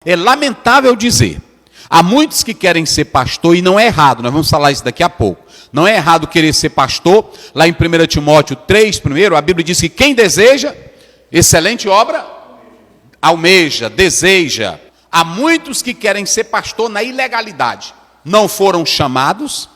É lamentável dizer, há muitos que querem ser pastor e não é errado, nós vamos falar isso daqui a pouco. Não é errado querer ser pastor. Lá em 1 Timóteo 3, primeiro, a Bíblia diz que quem deseja, excelente obra, almeja, deseja. Há muitos que querem ser pastor na ilegalidade. Não foram chamados,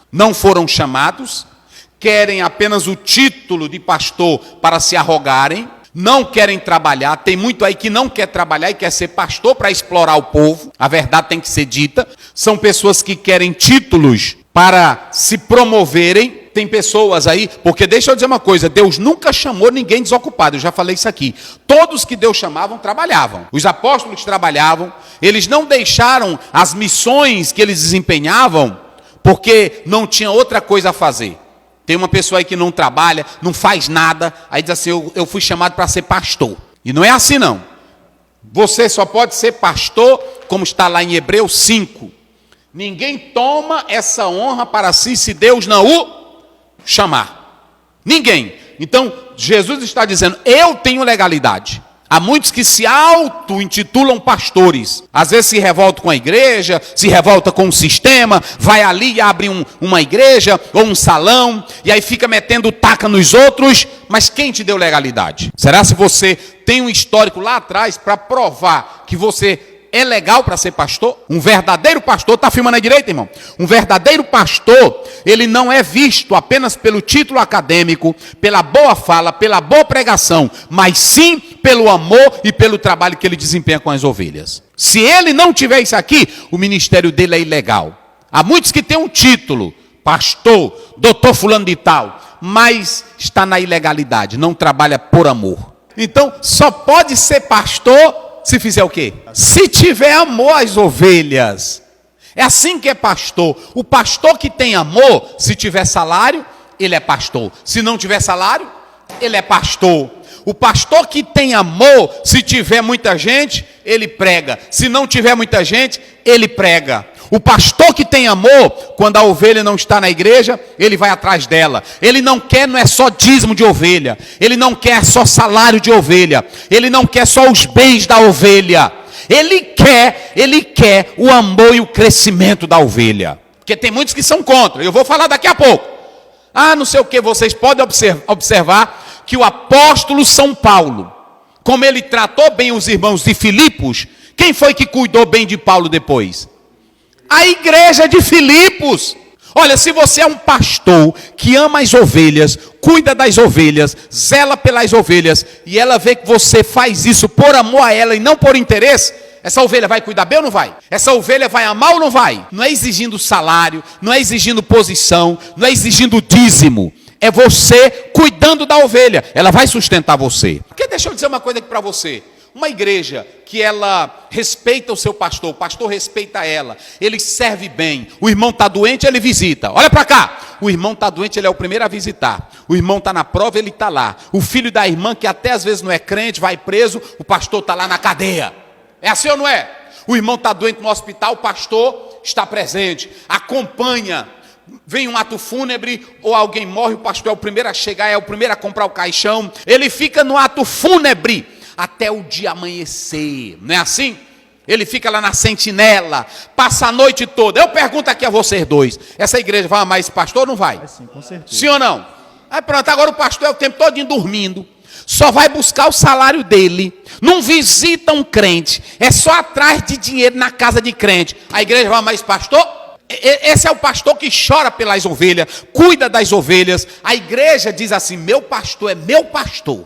querem apenas o título de pastor para se arrogarem, não querem trabalhar. Tem muito aí que não quer trabalhar e quer ser pastor para explorar o povo. A verdade tem que ser dita. São pessoas que querem títulos para se promoverem. Tem pessoas aí, porque deixa eu dizer uma coisa, Deus nunca chamou ninguém desocupado, eu já falei isso aqui. Todos que Deus chamavam, trabalhavam. Os apóstolos trabalhavam, eles não deixaram as missões que eles desempenhavam, porque não tinha outra coisa a fazer. Tem uma pessoa aí que não trabalha, não faz nada, aí diz assim, eu fui chamado para ser pastor. E não é assim não. Você só pode ser pastor, como está lá em Hebreus 5. Ninguém toma essa honra para si se Deus não o chamar. Ninguém. Então, Jesus está dizendo, eu tenho legalidade. Há muitos que se auto-intitulam pastores. Às vezes se revoltam com a igreja, se revoltam com o sistema, vai ali e abre uma igreja ou um salão, e aí fica metendo taca nos outros. Mas quem te deu legalidade? Será se você tem um histórico lá atrás para provar que você é legal para ser pastor? Um verdadeiro pastor, está afirmando à direita, irmão? Um verdadeiro pastor, ele não é visto apenas pelo título acadêmico, pela boa fala, pela boa pregação, mas sim pelo amor e pelo trabalho que ele desempenha com as ovelhas. Se ele não tiver isso aqui, o ministério dele é ilegal. Há muitos que têm um título, pastor, doutor fulano de tal, mas está na ilegalidade, não trabalha por amor. Então, só pode ser pastor se fizer o quê? Se tiver amor às ovelhas. É assim que é pastor. O pastor que tem amor, se tiver salário, ele é pastor. Se não tiver salário, ele é pastor. O pastor que tem amor, se tiver muita gente, ele prega. Se não tiver muita gente, ele prega. O pastor que tem amor, quando a ovelha não está na igreja, ele vai atrás dela. Ele não quer, não é só dízimo de ovelha. Ele não quer só salário de ovelha. Ele não quer só os bens da ovelha. Ele quer o amor e o crescimento da ovelha. Porque tem muitos que são contra. Eu vou falar daqui a pouco. Não sei o que, vocês podem observar que o apóstolo São Paulo, como ele tratou bem os irmãos de Filipos, quem foi que cuidou bem de Paulo depois? A igreja de Filipos. Olha, se você é um pastor que ama as ovelhas, cuida das ovelhas, zela pelas ovelhas, e ela vê que você faz isso por amor a ela e não por interesse, essa ovelha vai cuidar bem ou não vai? Essa ovelha vai amar ou não vai? Não é exigindo salário, não é exigindo posição, não é exigindo dízimo. É você cuidando da ovelha. Ela vai sustentar você. Porque deixa eu dizer uma coisa aqui para você. Uma igreja que ela respeita o seu pastor, o pastor respeita ela, ele serve bem, o irmão está doente, ele visita. Olha para cá, o irmão está doente, ele é o primeiro a visitar. O irmão está na prova, ele está lá. O filho da irmã, que até às vezes não é crente, vai preso, o pastor está lá na cadeia. É assim ou não é? O irmão está doente no hospital, o pastor está presente, acompanha. Vem um ato fúnebre ou alguém morre, o pastor é o primeiro a chegar, é o primeiro a comprar o caixão. Ele fica no ato fúnebre até o dia amanhecer, não é assim? Ele fica lá na sentinela, passa a noite toda. Eu pergunto aqui a vocês dois, essa igreja vai amar esse pastor ou não vai? Sim, com certeza. Sim ou não? Aí pronto, agora o pastor é o tempo todo dormindo, só vai buscar o salário dele, não visita um crente, é só atrás de dinheiro na casa de crente. A igreja vai amar esse pastor? Esse é o pastor que chora pelas ovelhas, cuida das ovelhas. A igreja diz assim, meu pastor é meu pastor.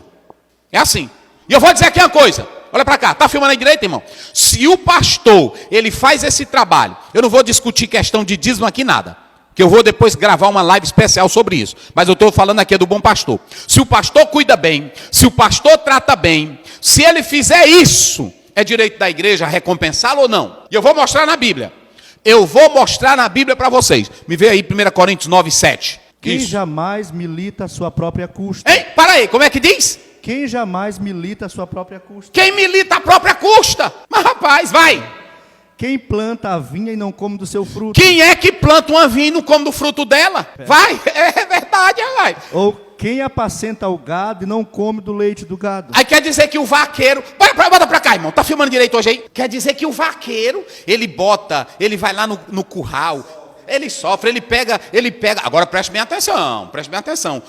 É assim. E eu vou dizer aqui uma coisa, olha para cá, está filmando aí direito, irmão? Se o pastor, ele faz esse trabalho, eu não vou discutir questão de dízimo aqui nada, que eu vou depois gravar uma live especial sobre isso, mas eu estou falando aqui do bom pastor. Se o pastor cuida bem, se o pastor trata bem, se ele fizer isso, é direito da igreja recompensá-lo ou não? E eu vou mostrar na Bíblia. Eu vou mostrar na Bíblia para vocês. Me vê aí 1 Coríntios 9, 7. Quem Isso. jamais milita a sua própria custa. Ei, para aí, como é que diz? Quem jamais milita a sua própria custa. Quem milita a própria custa. Mas rapaz, vai. Quem planta a vinha e não come do seu fruto. Quem é que planta uma vinha e não come do fruto dela? Vai, é verdade, vai. Ou Quem apacenta o gado e não come do leite do gado? Aí quer dizer que o vaqueiro... Bota pra cá, irmão. Tá filmando direito hoje aí? Quer dizer que o vaqueiro, ele vai lá no curral... Ele sofre, ele pega, agora preste bem atenção,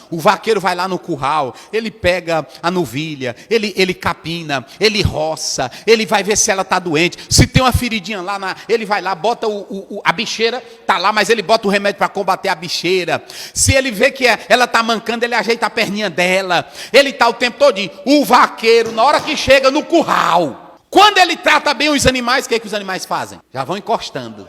o vaqueiro vai lá no curral, ele pega a novilha, ele capina, ele roça, ele vai ver se ela está doente, se tem uma feridinha lá, ele vai lá, bota a bicheira, tá lá, mas ele bota o remédio para combater a bicheira, se ele vê que ela está mancando, ele ajeita a perninha dela, ele está o tempo todinho, o vaqueiro, na hora que chega no curral, quando ele trata bem os animais, o que os animais fazem? Já vão encostando.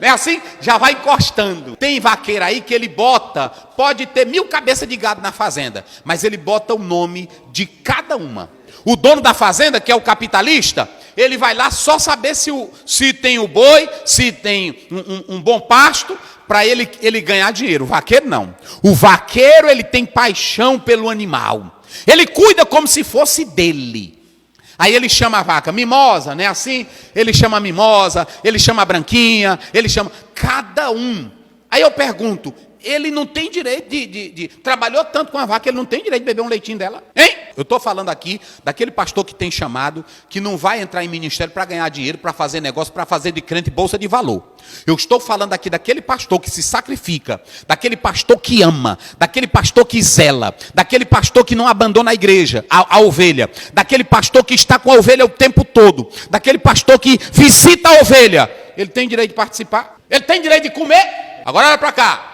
Não é assim? Já vai encostando. Tem vaqueiro aí que ele bota, pode ter 1000 cabeças de gado na fazenda, mas ele bota o nome de cada uma. O dono da fazenda, que é o capitalista, ele vai lá só saber se tem o boi, se tem um bom pasto, para ele ganhar dinheiro. O vaqueiro não. O vaqueiro, ele tem paixão pelo animal. Ele cuida como se fosse dele. Aí ele chama a vaca mimosa, né? Assim, ele chama a mimosa, ele chama a branquinha, ele chama cada um. Aí eu pergunto, ele não tem direito trabalhou tanto com a vaca, ele não tem direito de beber um leitinho dela? Hein? Eu estou falando aqui daquele pastor que tem chamado, que não vai entrar em ministério para ganhar dinheiro, para fazer negócio, para fazer de crente bolsa de valor. Eu estou falando aqui daquele pastor que se sacrifica, daquele pastor que ama, daquele pastor que zela, daquele pastor que não abandona a igreja, a ovelha, daquele pastor que está com a ovelha o tempo todo, daquele pastor que visita a ovelha. Ele tem direito de participar? Ele tem direito de comer? Agora olha para cá.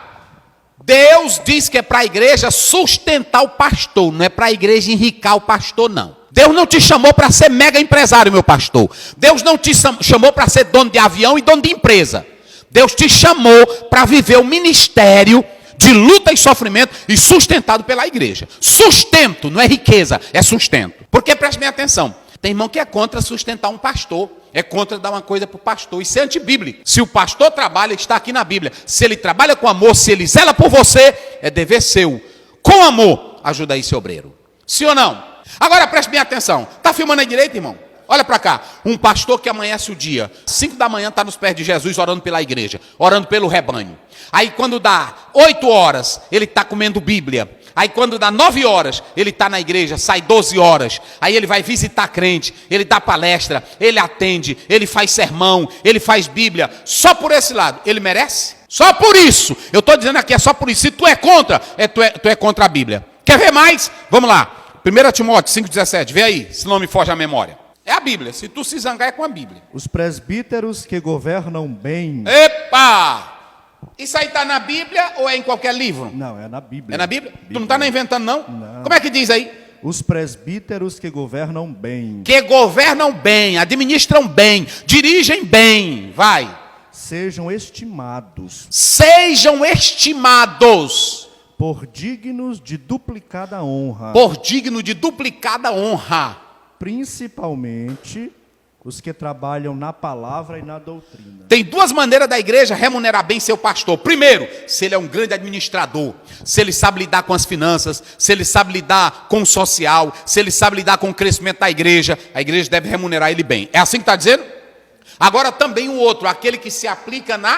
Deus diz que é para a igreja sustentar o pastor, não é para a igreja enricar o pastor, não. Deus não te chamou para ser mega empresário, meu pastor. Deus não te chamou para ser dono de avião e dono de empresa. Deus te chamou para viver o ministério de luta e sofrimento e sustentado pela igreja. Sustento, não é riqueza, é sustento. Porque preste bem atenção, tem irmão que é contra sustentar um pastor. É contra dar uma coisa para o pastor. Isso é antibíblico. Se o pastor trabalha, está aqui na Bíblia. Se ele trabalha com amor, se ele zela por você, é dever seu. Com amor, ajuda esse obreiro. Sim ou não? Agora preste bem atenção. Está filmando aí direito, irmão? Olha para cá. Um pastor que amanhece o dia, 5 da manhã, está nos pés de Jesus, orando pela igreja, orando pelo rebanho. Aí quando dá 8 horas, ele está comendo Bíblia. Aí quando dá 9 horas, ele está na igreja, sai 12 horas. Aí ele vai visitar crente, ele dá palestra, ele atende, ele faz sermão, ele faz Bíblia. Só por esse lado, ele merece? Só por isso. Eu estou dizendo aqui, é só por isso. Se tu é contra, tu é contra a Bíblia. Quer ver mais? Vamos lá. 1 Timóteo 5,17, vê aí, se não me foge a memória. É a Bíblia, se tu se zangar é com a Bíblia. Os presbíteros que governam bem... Epa! Isso aí está na Bíblia ou é em qualquer livro? Não, é na Bíblia. É na Bíblia? Tu não está inventando, não? Não. Como é que diz aí? Os presbíteros que governam bem. Que governam bem, administram bem, dirigem bem. Vai. Sejam estimados. Sejam estimados. Por dignos de duplicada honra. Por digno de duplicada honra. Principalmente... os que trabalham na palavra e na doutrina. Tem 2 maneiras da igreja remunerar bem seu pastor. Primeiro, se ele é um grande administrador, se ele sabe lidar com as finanças, se ele sabe lidar com o social, se ele sabe lidar com o crescimento da igreja, a igreja deve remunerar ele bem. É assim que está dizendo? Agora também o outro, aquele que se aplica na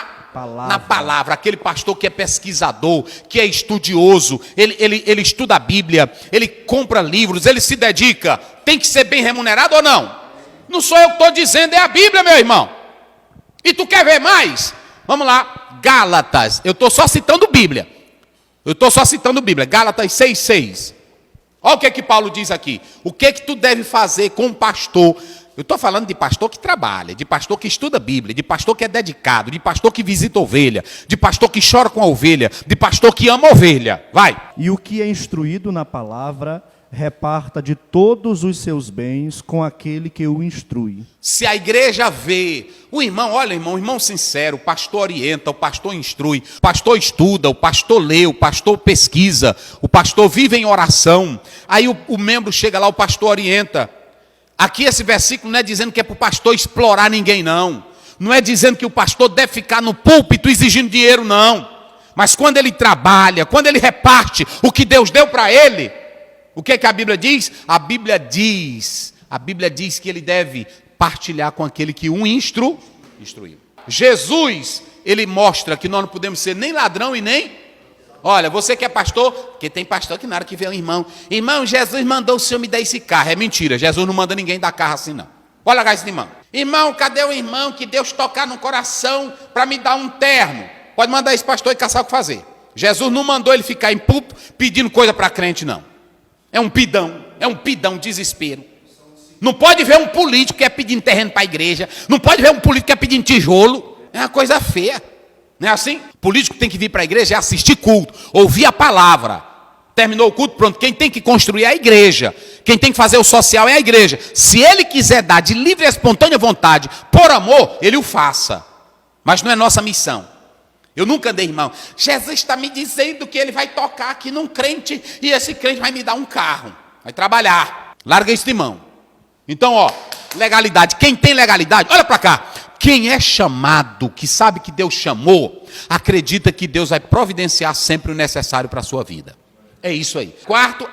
palavra, aquele pastor que é pesquisador, que é estudioso, ele estuda a Bíblia, ele compra livros, ele se dedica, tem que ser bem remunerado ou não? Não sou eu que estou dizendo, é a Bíblia, meu irmão. E tu quer ver mais? Vamos lá, Gálatas. Eu estou só citando Bíblia. Gálatas 6,6. Olha o que Paulo diz aqui. O que tu deve fazer com um pastor? Eu estou falando de pastor que trabalha, de pastor que estuda a Bíblia, de pastor que é dedicado, de pastor que visita a ovelha, de pastor que chora com a ovelha, de pastor que ama a ovelha. Vai. E o que é instruído na palavra... reparta de todos os seus bens com aquele que o instrui. Se a igreja vê, o irmão, olha irmão, o irmão sincero, o pastor orienta, o pastor instrui, o pastor estuda, o pastor lê, o pastor pesquisa, o pastor vive em oração, aí o membro chega lá, o pastor orienta. Aqui esse versículo não é dizendo que é para o pastor explorar ninguém, não. Não é dizendo que o pastor deve ficar no púlpito exigindo dinheiro, não. Mas quando ele trabalha, quando ele reparte o que Deus deu para ele, o que é que a Bíblia diz? A Bíblia diz que ele deve partilhar com aquele que o instruiu. Jesus, ele mostra que nós não podemos ser nem ladrão e nem... Olha, você que é pastor, porque tem pastor que na hora que vê um irmão, Jesus mandou o senhor me dar esse carro. É mentira, Jesus não manda ninguém dar carro assim não. Olha lá esse irmão. Irmão, cadê o irmão que Deus tocar no coração para me dar um terno? Pode mandar esse pastor e caçar o que fazer. Jesus não mandou ele ficar em púlpito pedindo coisa para crente, não. É um pidão, desespero. Não pode ver um político que é pedindo terreno para a igreja, não pode ver um político que é pedindo tijolo. É uma coisa feia. Não é assim? O político tem que vir para a igreja é assistir culto, ouvir a palavra. Terminou o culto, pronto. Quem tem que construir é a igreja. Quem tem que fazer o social é a igreja. Se ele quiser dar de livre e espontânea vontade, por amor, ele o faça. Mas não é nossa missão. Eu nunca dei, irmão. Jesus está me dizendo que ele vai tocar aqui num crente e esse crente vai me dar um carro. Vai trabalhar. Larga isso de mão. Então, ó, legalidade. Quem tem legalidade, olha para cá. Quem é chamado, que sabe que Deus chamou, acredita que Deus vai providenciar sempre o necessário para a sua vida. É isso aí. Quarto,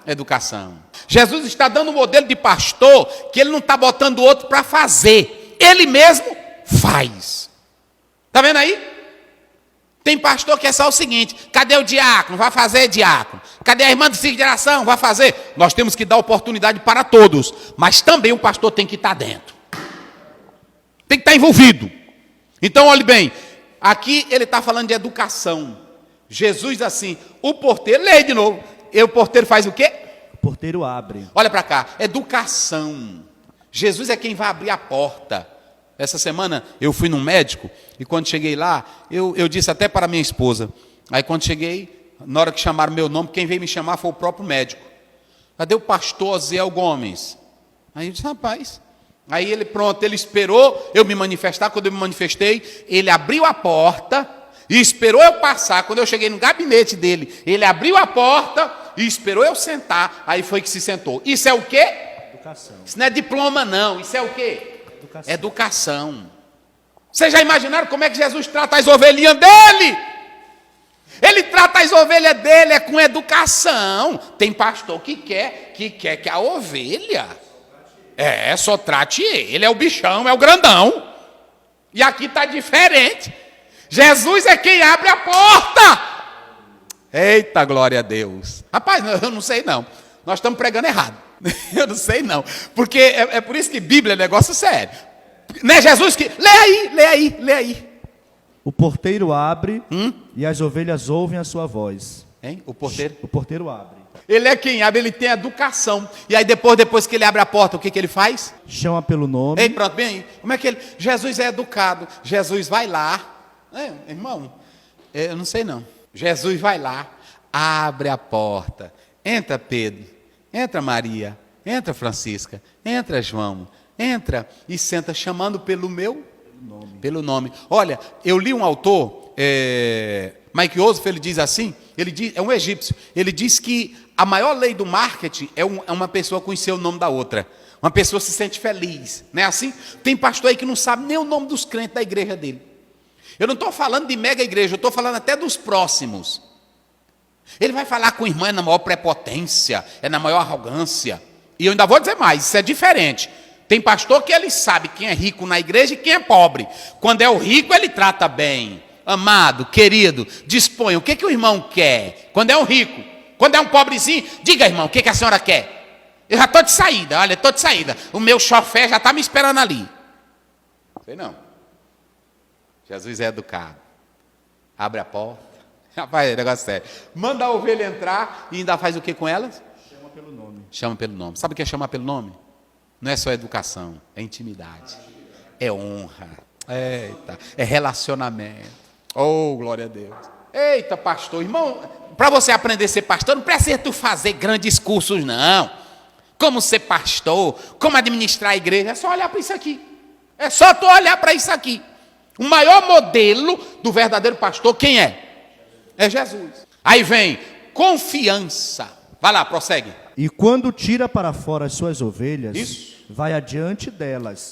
educação. Jesus está dando um modelo de pastor que ele não está botando o outro para fazer. Ele mesmo faz. Está vendo aí? Tem pastor que é só o seguinte: cadê o diácono? Vai fazer, diácono. Cadê a irmã do ciclo de oração? Vai fazer. Nós temos que dar oportunidade para todos, mas também o pastor tem que estar dentro. Tem que estar envolvido. Então, olhe bem, aqui ele está falando de educação. Jesus assim, o porteiro, leia de novo. E o porteiro faz o quê? O porteiro abre. Olha para cá, educação. Jesus é quem vai abrir a porta. Essa semana eu fui num médico e quando cheguei lá, eu disse até para minha esposa. Aí quando cheguei, na hora que chamaram meu nome, quem veio me chamar foi o próprio médico. Cadê o pastor Oziel Gomes? Aí eu disse, rapaz. Aí ele esperou eu me manifestar. Quando eu me manifestei, ele abriu a porta e esperou eu passar. Quando eu cheguei no gabinete dele, ele abriu a porta e esperou eu sentar. Aí foi que se sentou. Isso é o quê? Educação. Isso não é diploma, não. Isso é o quê? Educação. Educação. Vocês já imaginaram como é que Jesus trata as ovelhinhas dele? Ele trata as ovelhas dele com educação. Tem pastor que quer que a ovelha só trate ele. É o bichão, é o grandão. E aqui está diferente. Jesus é quem abre a porta. Eita, glória a Deus. Rapaz, eu não sei não. Nós estamos pregando errado. Eu não sei não. Porque é por isso que Bíblia é negócio sério. Não é Jesus que... Lê aí. O porteiro abre e as ovelhas ouvem a sua voz. Hein? O porteiro abre. Ele é quem abre, ele tem educação. E aí depois que ele abre a porta, o que ele faz? Chama pelo nome. Ei, pronto, bem aí. Como é que ele... Jesus é educado. Jesus vai lá. Irmão, eu não sei não. Jesus vai lá, abre a porta. Entra Pedro, entra Maria, entra Francisca, entra João. Entra e senta chamando pelo nome. Olha, eu li um autor, Mike Ossoff, ele diz assim, é um egípcio, ele diz que a maior lei do marketing é uma pessoa conhecer o nome da outra. Uma pessoa se sente feliz, não é assim? Tem pastor aí que não sabe nem o nome dos crentes da igreja dele. Eu não estou falando de mega igreja, eu estou falando até dos próximos. Ele vai falar com o irmão na maior prepotência, na maior arrogância. E eu ainda vou dizer mais, isso é diferente. Tem pastor que ele sabe quem é rico na igreja e quem é pobre. Quando é o rico, ele trata bem. Amado, querido, disponha. O que o irmão quer? Quando é um rico. Quando é um pobrezinho, diga, irmão, o que a senhora quer? Eu já estou de saída, olha, estou de saída. O meu chofé já está me esperando ali. Sei não. Jesus é educado. Abre a porta. Rapaz, é negócio sério. Manda a ovelha entrar e ainda faz o que com elas? Chama pelo nome. Sabe o que é chamar pelo nome? Não é só educação, é intimidade, é honra, é relacionamento. Oh, glória a Deus. Eita, pastor, irmão, para você aprender a ser pastor, não precisa tu fazer grandes cursos, não. Como ser pastor, como administrar a igreja, é só olhar para isso aqui. É só tu olhar para isso aqui. O maior modelo do verdadeiro pastor, quem é? É Jesus. Aí vem confiança. Vai lá, prossegue. E quando tira para fora as suas ovelhas, Isso. vai adiante delas.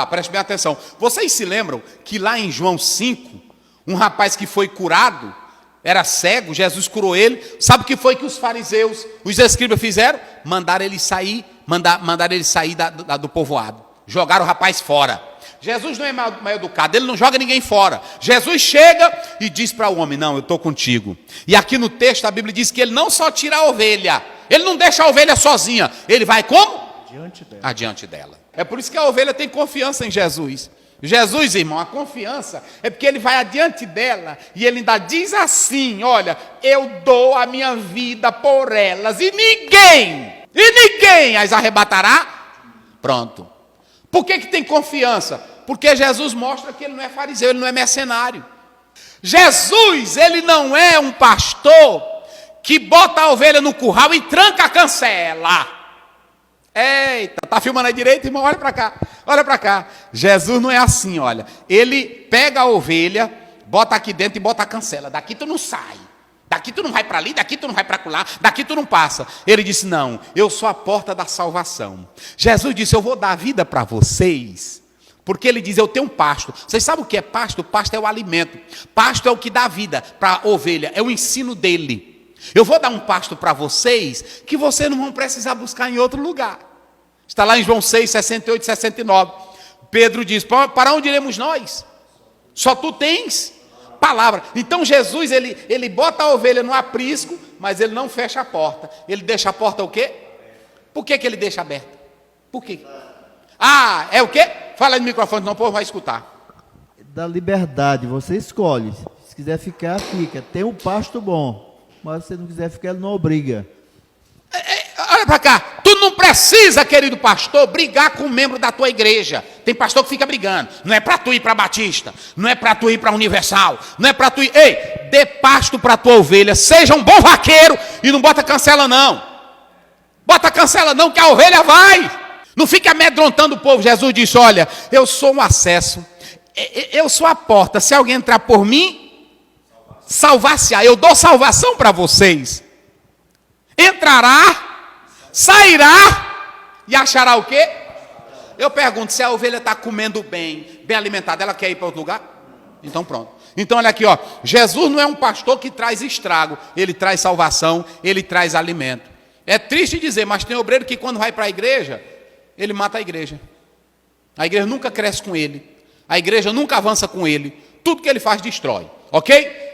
Preste bem atenção. Vocês se lembram que lá em João 5, um rapaz que foi curado, era cego, Jesus curou ele. Sabe o que foi que os fariseus, os escribas fizeram? Mandaram ele sair do povoado. Jogaram o rapaz fora. Jesus não é mal educado, ele não joga ninguém fora. Jesus chega e diz para o homem, não, eu estou contigo. E aqui no texto a Bíblia diz que ele não só tira a ovelha, ele não deixa a ovelha sozinha, ele vai como? Adiante dela. É por isso que a ovelha tem confiança em Jesus. Jesus, irmão, a confiança é porque ele vai adiante dela e ele ainda diz assim, olha, eu dou a minha vida por elas e ninguém as arrebatará. Pronto. Por que tem confiança? Porque Jesus mostra que ele não é fariseu, ele não é mercenário. Jesus, ele não é um pastor que bota a ovelha no curral e tranca a cancela. Eita, tá filmando aí direito, irmão? Olha para cá, olha para cá. Jesus não é assim, olha. Ele pega a ovelha, bota aqui dentro e bota a cancela. Daqui tu não sai. Daqui tu não vai para ali, daqui tu não vai para lá, daqui tu não passa. Ele disse, não, eu sou a porta da salvação. Jesus disse, eu vou dar vida para vocês. Porque ele diz, eu tenho um pasto. Vocês sabem o que é pasto? Pasto é o alimento. Pasto é o que dá vida para a ovelha, é o ensino dele. Eu vou dar um pasto para vocês que vocês não vão precisar buscar em outro lugar. Está lá em João 6, 68 e 69. Pedro diz, para onde iremos nós? Só tu tens palavra. Então Jesus, ele bota a ovelha no aprisco, mas ele não fecha a porta. Ele deixa a porta o quê? Por que ele deixa aberta? Por quê? Ah, é o quê? Fala no microfone, senão o povo vai escutar. Da liberdade, você escolhe. Se quiser ficar, fica. Tem um pasto bom. Mas se você não quiser ficar, ele não obriga. Olha para cá. Tu não precisa, querido pastor, brigar com um membro da tua igreja. Tem pastor que fica brigando. Não é para tu ir para Batista. Não é para tu ir para Universal. Não é para tu ir... Ei, dê pasto para tua ovelha. Seja um bom vaqueiro e não bota cancela não. Bota cancela não, que a ovelha vai. Não fique amedrontando o povo. Jesus disse, olha, eu sou um acesso. Eu sou a porta. Se alguém entrar por mim... salvar-se-á, eu dou salvação para vocês. Entrará, sairá e achará o quê? Eu pergunto, se a ovelha está comendo bem alimentada, ela quer ir para outro lugar? Então pronto. Então olha aqui, ó, Jesus não é um pastor que traz estrago, ele traz salvação, ele traz alimento. É triste dizer, mas tem obreiro que quando vai para a igreja, ele mata a igreja. A igreja nunca cresce com ele, a igreja nunca avança com ele, tudo que ele faz destrói, ok?